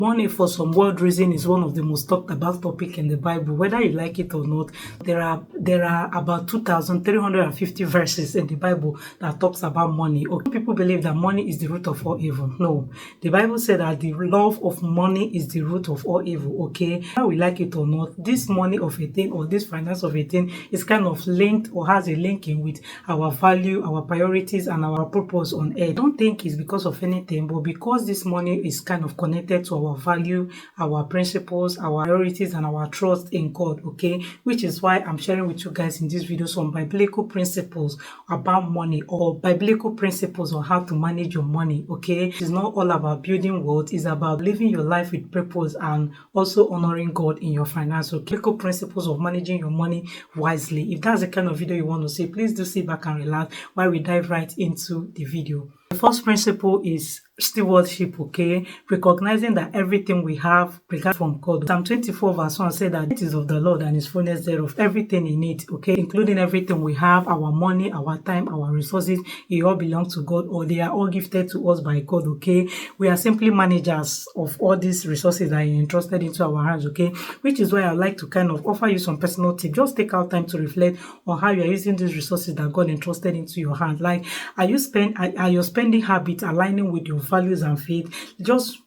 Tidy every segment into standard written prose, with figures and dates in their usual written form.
Money, for some world reason, is one of the most talked about topic in the Bible, whether you like it or not. There are about 2,350 verses in the Bible that talks about money. Okay, people believe that money is the root of all evil. No, the Bible said that the love of money is the root of all evil. Okay, whether we like it or not, this money of a thing or this finance of a thing is kind of linked or has a linking with our value, our priorities, and our purpose on earth. I don't think it's because of anything, but because this money is kind of connected to our value, our principles, our priorities, and our trust in God. Okay, which is why I'm sharing with you guys in this video some biblical principles about money, or biblical principles on how to manage your money. Okay, it's not all about building wealth, it's about living your life with purpose and also honoring God in your finance. Okay, biblical principles of managing your money wisely. If that's the kind of video you want to see, please do sit back and relax while we dive right into the video. The first principle is stewardship. Okay, recognizing that everything we have began from God. Psalm 24 verse 1 said that it is of the Lord and his fullness thereof, everything in it. Okay, including everything we have, our money, our time, our resources, it all belongs to God, or they are all gifted to us by God. Okay, we are simply managers of all these resources that are entrusted into our hands. Okay, which is why I like to kind of offer you some personal tips. Just take out time to reflect on how you are using these resources that God entrusted into your hands. Like, are your spending habits aligning with your values and faith? Just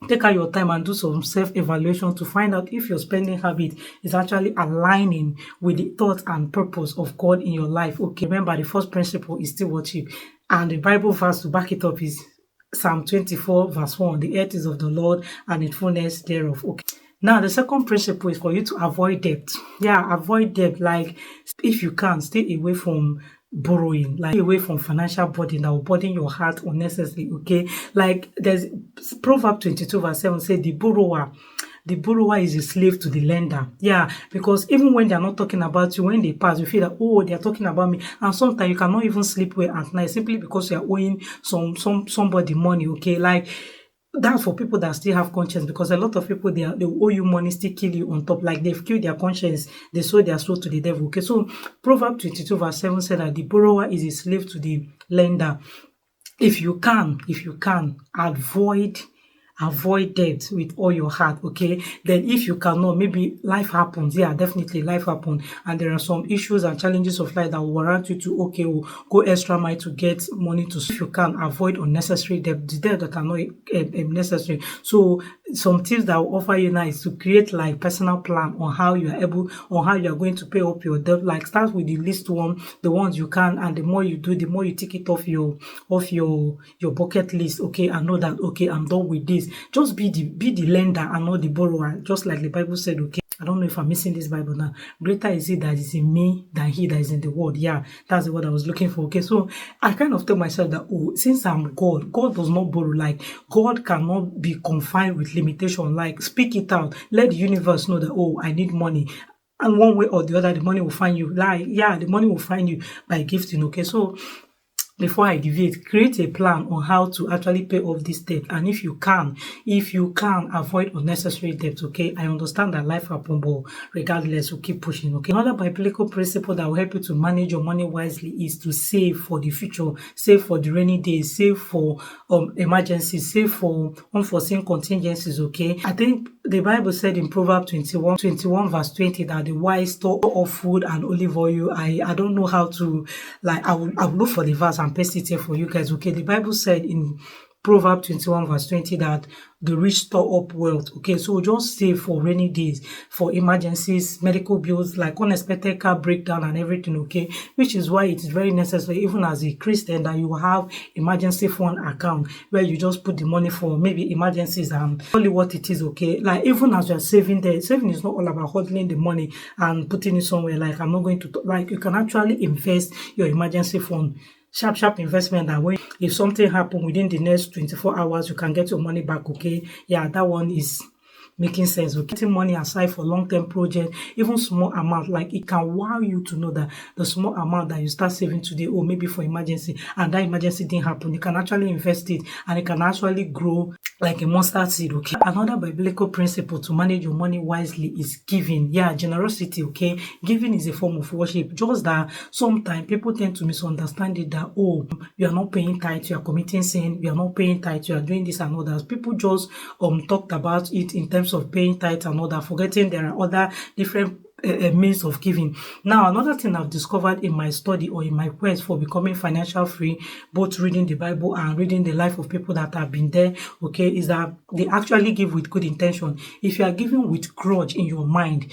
take out your time and do some self-evaluation to find out if your spending habit is actually aligning with the thoughts and purpose of God in your life. Okay, remember, the first principle is stewardship, and the Bible verse to back it up is Psalm 24 verse 1. The earth is of the Lord and its fullness thereof. Okay. Now, the second principle is for you to avoid debt. Yeah, avoid debt. Like, if you can, stay away from borrowing, like away from financial burden that will burden your heart unnecessarily. Okay, like there's Proverbs 22 verse 7 say the borrower is a slave to the lender. Yeah, because even when they're not talking about you, when they pass, you feel that, oh, they're talking about me. And sometimes you cannot even sleep well at night simply because you're owing somebody money. Okay, like, that's for people that still have conscience, because a lot of people, they owe you money, still kill you on top. Like, they've killed their conscience, they sold their soul to the devil. Okay, so Proverbs 22 verse 7 said that the borrower is a slave to the lender. If you can avoid debt with all your heart. Okay, then if you cannot, maybe life happens. Yeah, definitely life happens, and there are some issues and challenges of life that will warrant you to, okay, go extra mile to get money to. If you can, avoid unnecessary debt, the debt that are not necessary. So some tips that I will offer you now is to create like personal plan on how you are going to pay up your debt. Like, start with the least one, the ones you can, and the more you do, the more you take it off your bucket list. Okay, and know that, okay, I'm done with this. Just be the lender and not the borrower, just like the Bible said. Okay, I don't know if I'm missing this Bible now. Greater is he that is in me than he that is in the world. Yeah, that's the word I was looking for. Okay, so I kind of tell myself that, oh, since I'm God does not borrow. Like, God cannot be confined with limitation. Like, speak it out. Let the universe know that, oh, I need money. And one way or the other, the money will find you. Like, yeah, the money will find you by gifting. Okay, so before I deviate, create a plan on how to actually pay off this debt. And if you can avoid unnecessary debt. Okay, I understand that life happens, but regardless, we'll keep pushing. Okay, another biblical principle that will help you to manage your money wisely is to save for the future, save for the rainy days, save for emergencies, save for unforeseen contingencies. Okay, I think the Bible said in Proverbs 21 verse 20 that the wise store of food and olive oil. I don't know how to, like, I will look for the verse and paste it here for you guys. Okay, the Bible said in Proverbs 21 verse 20 that the rich store up wealth. Okay, so just save for rainy days, for emergencies, medical bills, like unexpected car breakdown and everything. Okay, which is why it is very necessary, even as a Christian, that you have emergency fund account where you just put the money for maybe emergencies and only what it is. Okay, like, even as you're saving there, saving is not all about holding the money and putting it somewhere. Like, I'm not going to, like, you can actually invest your emergency fund. Sharp investment that way, if something happen within the next 24 hours, you can get your money back. Okay, yeah, that one is making sense. Okay, getting money aside for long-term project, even small amount, like, it can wow you to know that the small amount that you start saving today, or maybe for emergency, and that emergency didn't happen, you can actually invest it and it can actually grow like a mustard seed. Okay, another biblical principle to manage your money wisely is giving. Yeah, generosity. Okay, giving is a form of worship. Just that sometimes people tend to misunderstand it, that oh, you are not paying tithe, you are committing sin, you are not paying tithe, you are doing this and others. People just talked about it in terms of paying tithe and other, forgetting there are other different means of giving. Now, another thing I've discovered in my study or in my quest for becoming financial free, both reading the Bible and reading the life of people that have been there, okay, is that they actually give with good intention. If you are giving with grudge in your mind,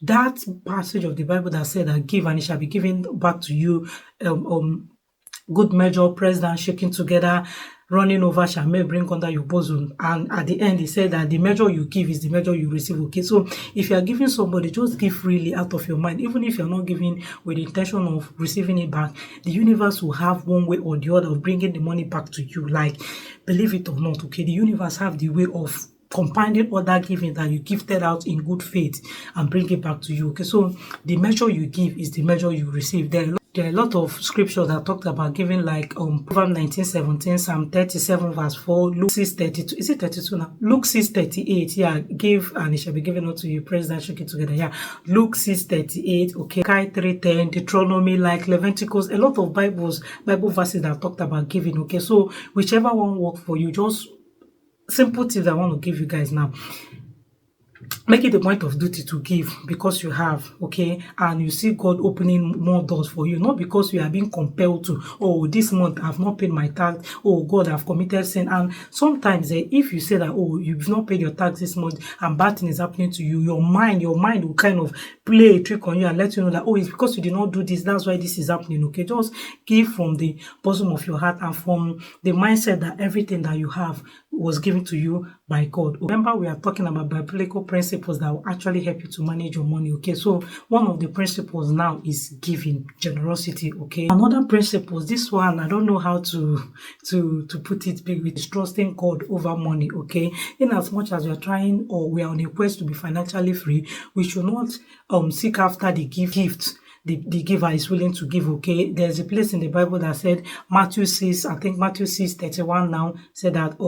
that passage of the Bible that said that give and it shall be given back to you, good measure, pressed down, shaking together, running over shall men bring under your bosom. And at the end, he said that the measure you give is the measure you receive. Okay, so if you are giving somebody, just give freely out of your mind. Even if you're not giving with the intention of receiving it back, the universe will have one way or the other of bringing the money back to you. Like, believe it or not, okay, the universe have the way of compounding other giving that you gifted out in good faith and bring it back to you. Okay, so the measure you give is the measure you receive. There are a lot of scriptures that talked about giving, like Proverbs 19:17, Psalm 37 verse 4, Luke 6:32. Is it 32 now? Luke 6:38. Yeah, give and it shall be given unto you. Praise that, shake it together. Yeah, Luke 6:38. Okay, Kai 3:10, Deuteronomy, like Leviticus. A lot of Bible verses that talked about giving. Okay, so whichever one work for you, just simple tips I want to give you guys now. Make it a point of duty to give because you have, okay, and you see God opening more doors for you, not because you are being compelled to, oh, this month I've not paid my tax, oh God, I've committed sin. And sometimes if you say that, oh, you've not paid your tax this month and bad thing is happening to you, your mind will kind of play a trick on you and let you know that, oh, it's because you did not do this, that's why this is happening. Okay, just give from the bosom of your heart and from the mindset that everything that you have was given to you by God. Remember, we are talking about biblical principles that will actually help you to manage your money. Okay, so one of the principles now is giving, generosity. Okay, another principle, this one I don't know how to put it big, with trusting God over money. Okay, in as much as we are trying or we are on a quest to be financially free, we should not seek after the gift the giver is willing to give. Okay, there's a place in the Bible that said, Matthew 6, I think Matthew 6:31 now, said that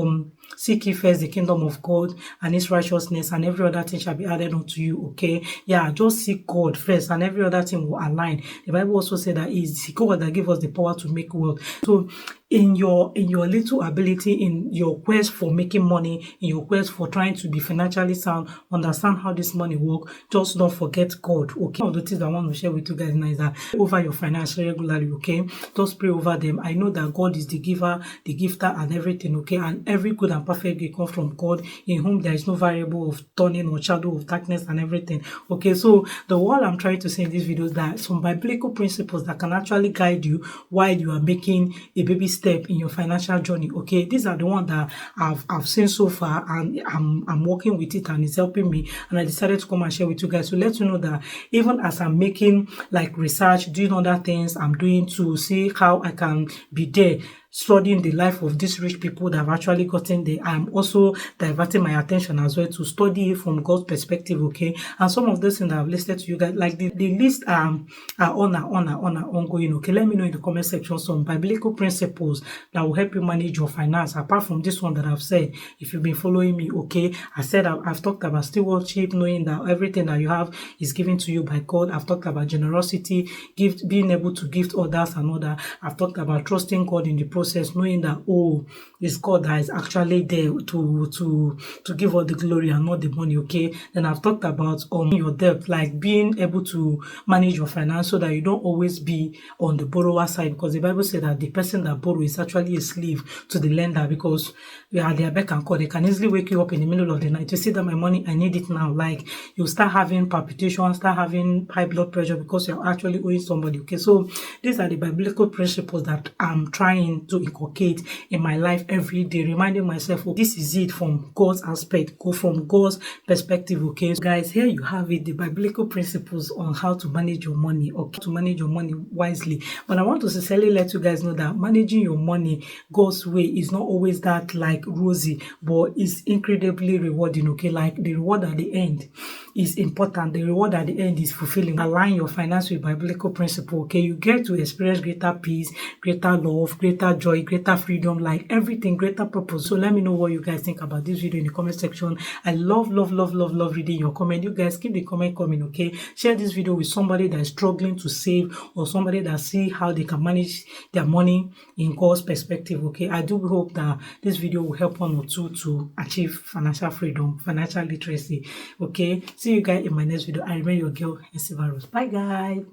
seek ye first the kingdom of God and his righteousness, and every other thing shall be added unto you. Okay, yeah, just seek God first and every other thing will align. The Bible also said that it's God that gives us the power to make wealth. So in your little ability, in your quest for making money, in your quest for trying to be financially sound, understand how this money works, just don't forget God. Okay, one of the things I want to share with you guys now is that over your finances regularly. Okay, just pray over them. I know that God is the giver, the gifter, and everything. Okay, and every good and perfect gift comes from God, in whom there is no variable of turning or shadow of darkness and everything. Okay, so the word I'm trying to say in this video is that some biblical principles that can actually guide you while you are making a baby step in your financial journey. Okay, these are the ones that I've seen so far, and I'm working with it and it's helping me, and I decided to come and share with you guys to let you know that even as I'm making like research, doing other things I'm doing to see how I can be there studying the life of these rich people that have actually gotten there, I'm also diverting my attention as well to study it from God's perspective. Okay, and some of those things that I've listed to you guys, like the list are ongoing. Okay, let me know in the comment section some biblical principles that will help you manage your finance apart from this one that I've said. If you've been following me, okay, I said I've talked about stewardship, knowing that everything that you have is given to you by God. I've talked about generosity, being able to give others and other. I've talked about trusting God in the process, knowing that, oh, it's God that is actually there to give all the glory and not the money. Okay, then I've talked about your debt, like being able to manage your finance so that you don't always be on the borrower side, because the Bible said that the person that borrows is actually a slave to the lender, because they are their beck and call. They can easily wake you up in the middle of the night to see that my money, I need it now. Like, you start having palpitations, start having high blood pressure because you're actually owing somebody. Okay, so these are the biblical principles that I'm trying to inculcate in my life every day, reminding myself, oh, this is it from God's aspect, go from God's perspective. Okay, so guys, here you have it, the biblical principles on how to manage your money, okay, to manage your money wisely. But I want to sincerely let you guys know that managing your money God's way is not always that like rosy, but it's incredibly rewarding. Okay, like the reward at the end is important. The reward at the end is fulfilling. Align your finance with biblical principle. Okay, you get to experience greater peace, greater love, greater joy, greater freedom, like everything, greater purpose. So let me know what you guys think about this video in the comment section. I love reading your comment. You guys keep the comment coming. Okay, share this video with somebody that is struggling to save, or somebody that see how they can manage their money in God's perspective. Okay, I do hope that this video will help one or two to achieve financial freedom, financial literacy. Okay, see you guys in my next video. I remain your girl, Nsilverose. Bye guys.